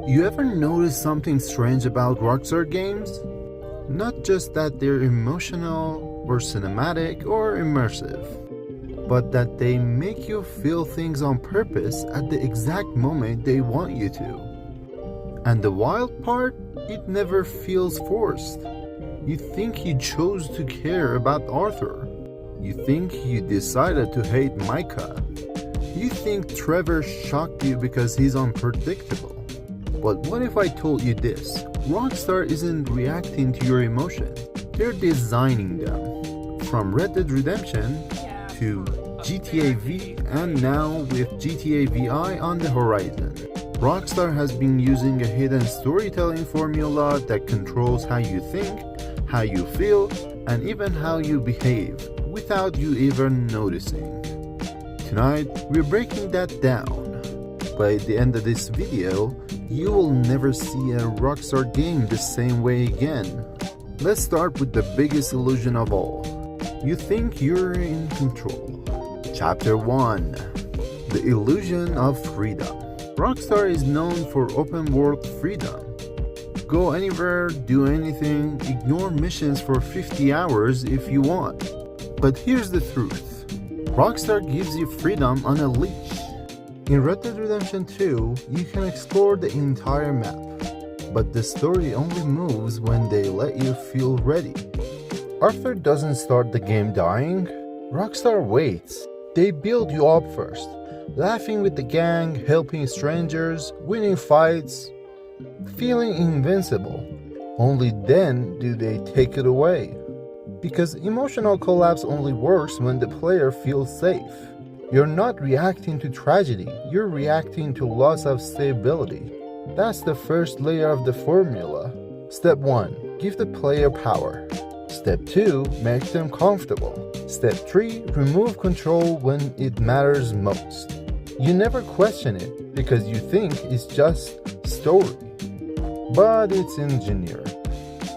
You ever notice something strange about Rockstar Games? Not just that they're emotional or cinematic or immersive, but that they make you feel things on purpose at the exact moment they want you to. And the wild part, it never feels forced. You think you chose to care about Arthur. You think you decided to hate Micah. You think Trevor shocked you because he's unpredictable. But what if I told you this? Rockstar isn't reacting to your emotions. They're designing them. From Red Dead Redemption to GTA V and now with GTA VI on the horizon. Rockstar has been using a hidden storytelling formula that controls how you think, how you feel, and even how you behave without you even noticing. Tonight, we're breaking that down. By the end of this video, you will never see a Rockstar game the same way again. Let's start with the biggest illusion of all. You think you're in control. Chapter 1. The Illusion of Freedom. Rockstar is known for open world freedom. Go anywhere, do anything, ignore missions for 50 hours if you want. But here's the truth. Rockstar gives you freedom on a leash. In Red Dead Redemption 2, you can explore the entire map, but the story only moves when they let you feel ready. Arthur doesn't start the game dying. Rockstar waits. They build you up first, laughing with the gang, helping strangers, winning fights, feeling invincible. Only then do they take it away. Because emotional collapse only works when the player feels safe. You're not reacting to tragedy, you're reacting to loss of stability. That's the first layer of the formula. Step 1. Give the player power. Step 2. Make them comfortable. Step 3. Remove control when it matters most. You never question it because you think it's just story. But it's engineered.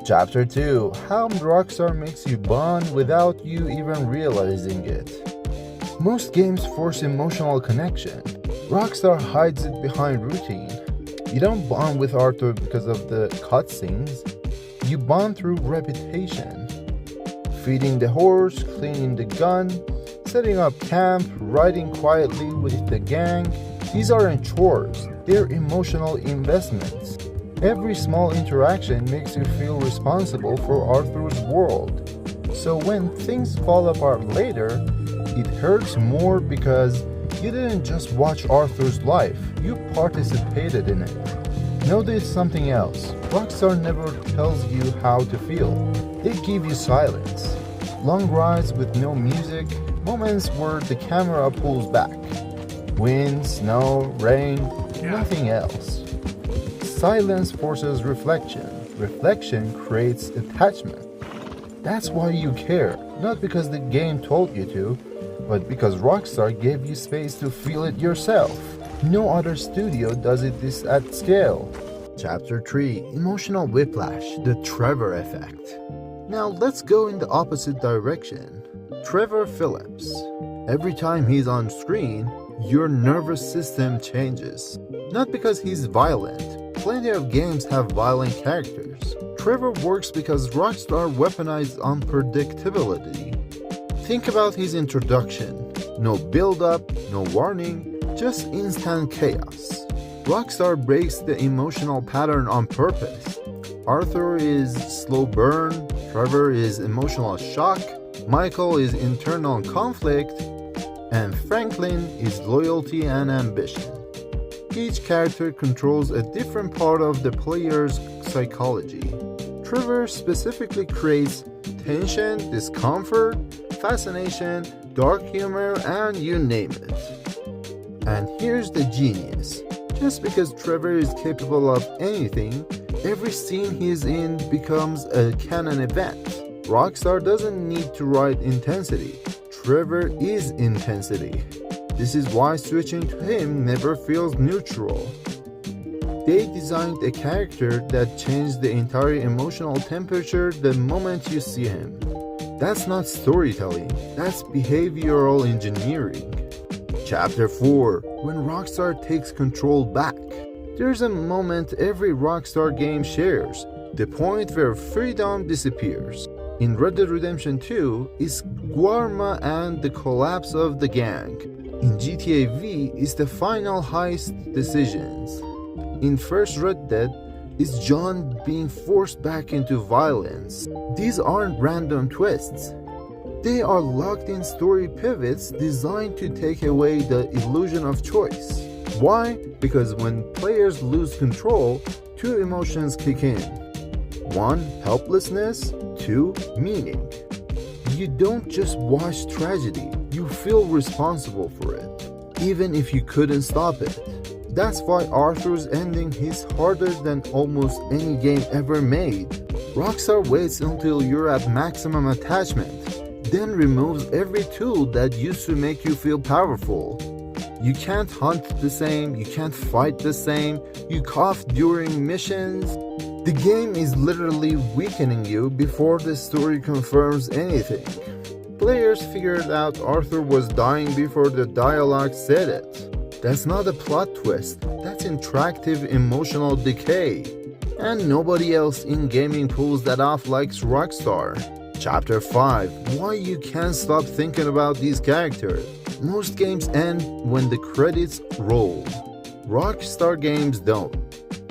Chapter 2. How Rockstar makes you bond without you even realizing it. Most games force emotional connection. Rockstar hides it behind routine. You don't bond with Arthur because of the cutscenes. You bond through repetition. Feeding the horse, cleaning the gun, setting up camp, riding quietly with the gang. These aren't chores, they're emotional investments. Every small interaction makes you feel responsible for Arthur's world. So when things fall apart later, it hurts more because you didn't just watch Arthur's life, you participated in it. Notice something else. Rockstar never tells you how to feel. They give you silence. Long rides with no music, moments where the camera pulls back. Wind, snow, rain, nothing else. Silence forces reflection. Reflection creates attachment. That's why you care, not because the game told you to, but because Rockstar gave you space to feel it yourself. No other studio does this at scale. Chapter 3. Emotional Whiplash, the Trevor Effect. Now let's go in the opposite direction. Trevor Phillips. Every time he's on screen, your nervous system changes. Not because he's violent. Plenty of games have violent characters. Trevor works because Rockstar weaponized unpredictability. Think about his introduction. No build-up, no warning, just instant chaos. Rockstar breaks the emotional pattern on purpose. Arthur is slow burn, Trevor is emotional shock, Michael is internal conflict, and Franklin is loyalty and ambition. Each character controls a different part of the player's psychology. Trevor specifically creates tension, discomfort, fascination, dark humor, and you name it. And here's the genius. Just because Trevor is capable of anything, every scene he's in becomes a canon event. Rockstar doesn't need to write intensity. Trevor is intensity. This is why switching to him never feels neutral. They designed a character that changed the entire emotional temperature the moment you see him. That's not storytelling, that's behavioral engineering. Chapter 4. When Rockstar takes control back. There's a moment every Rockstar game shares, the point where freedom disappears. In Red Dead Redemption 2 is Guarma and the collapse of the gang. In GTA V is the final heist decisions. In first Red Dead is John being forced back into violence. These aren't random twists. They are locked-in story pivots designed to take away the illusion of choice. Why? Because when players lose control, two emotions kick in. One, helplessness. Two, meaning. You don't just watch tragedy, you feel responsible for it, even if you couldn't stop it. That's why Arthur's ending is harder than almost any game ever made. Rockstar waits until you're at maximum attachment, then removes every tool that used to make you feel powerful. You can't hunt the same, you can't fight the same, you cough during missions. The game is literally weakening you before the story confirms anything. Players figured out Arthur was dying before the dialogue said it. That's not a plot twist, that's interactive emotional decay. And nobody else in gaming pulls that off like Rockstar. Chapter 5. Why you can't stop thinking about these characters. Most games end when the credits roll. Rockstar Games don't.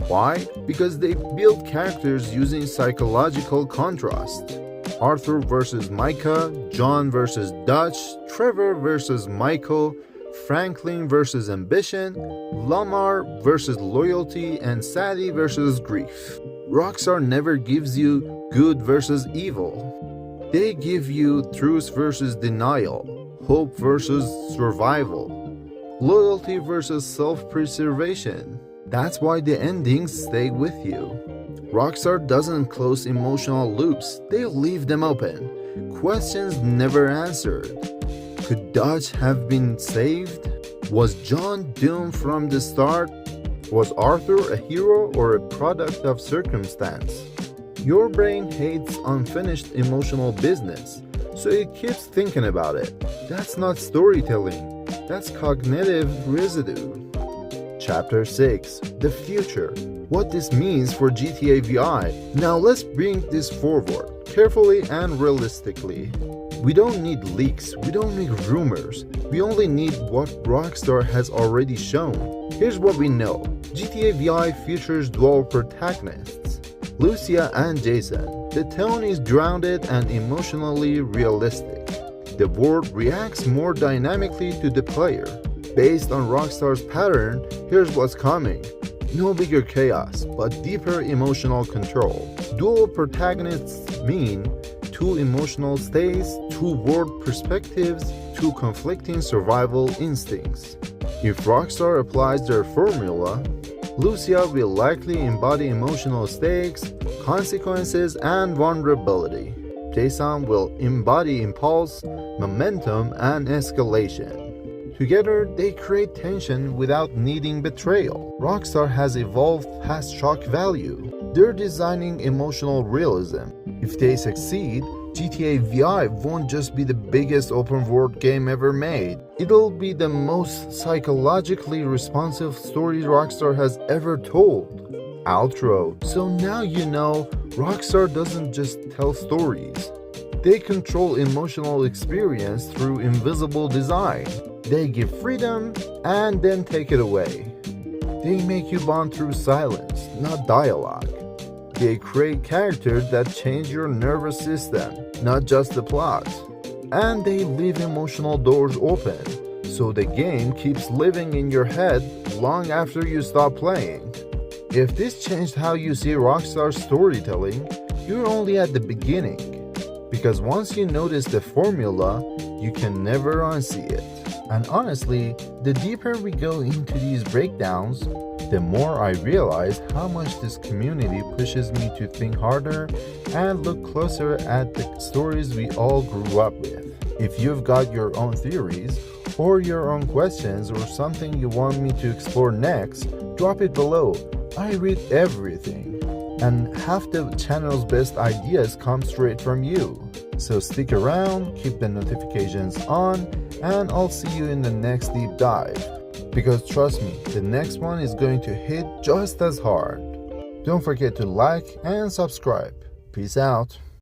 Why? Because they build characters using psychological contrast. Arthur versus Micah, John versus Dutch, Trevor versus Michael, Franklin versus ambition, Lamar versus loyalty, and Sadie versus grief. Rockstar never gives you good versus evil. They give you truth versus denial, hope versus survival, loyalty versus self-preservation. That's why the endings stay with you. Rockstar doesn't close emotional loops, they leave them open. Questions never answered. Could Dutch have been saved? Was John doomed from the start? Was Arthur a hero or a product of circumstance? Your brain hates unfinished emotional business, so it keeps thinking about it. That's not storytelling, that's cognitive residue. Chapter 6. The Future. What this means for GTA VI. Now let's bring this forward, carefully and realistically. We don't need leaks, we don't need rumors, we only need what Rockstar has already shown. Here's what we know. GTA VI features dual protagonists, Lucia and Jason. The tone is grounded and emotionally realistic. The world reacts more dynamically to the player. Based on Rockstar's pattern, here's what's coming. No bigger chaos, but deeper emotional control. Dual protagonists mean two emotional states, two world perspectives, two conflicting survival instincts. If Rockstar applies their formula, Lucia will likely embody emotional stakes, consequences, and vulnerability. Jason will embody impulse, momentum, and escalation. Together, they create tension without needing betrayal. Rockstar has evolved past shock value. They're designing emotional realism. If they succeed, GTA VI won't just be the biggest open-world game ever made. It'll be the most psychologically responsive story Rockstar has ever told. Outro. So now you know, Rockstar doesn't just tell stories. They control emotional experience through invisible design. They give freedom and then take it away. They make you bond through silence, not dialogue. They create characters that change your nervous system, not just the plot. And they leave emotional doors open, so the game keeps living in your head long after you stop playing. If this changed how you see Rockstar storytelling, you're only at the beginning. Because once you notice the formula, you can never unsee it. And honestly, the deeper we go into these breakdowns, the more I realize how much this community pushes me to think harder and look closer at the stories we all grew up with. If you've got your own theories, or your own questions, or something you want me to explore next, drop it below. I read everything, and half the channel's best ideas come straight from you. So stick around, keep the notifications on, and I'll see you in the next deep dive. Because trust me, the next one is going to hit just as hard. Don't forget to like and subscribe. Peace out.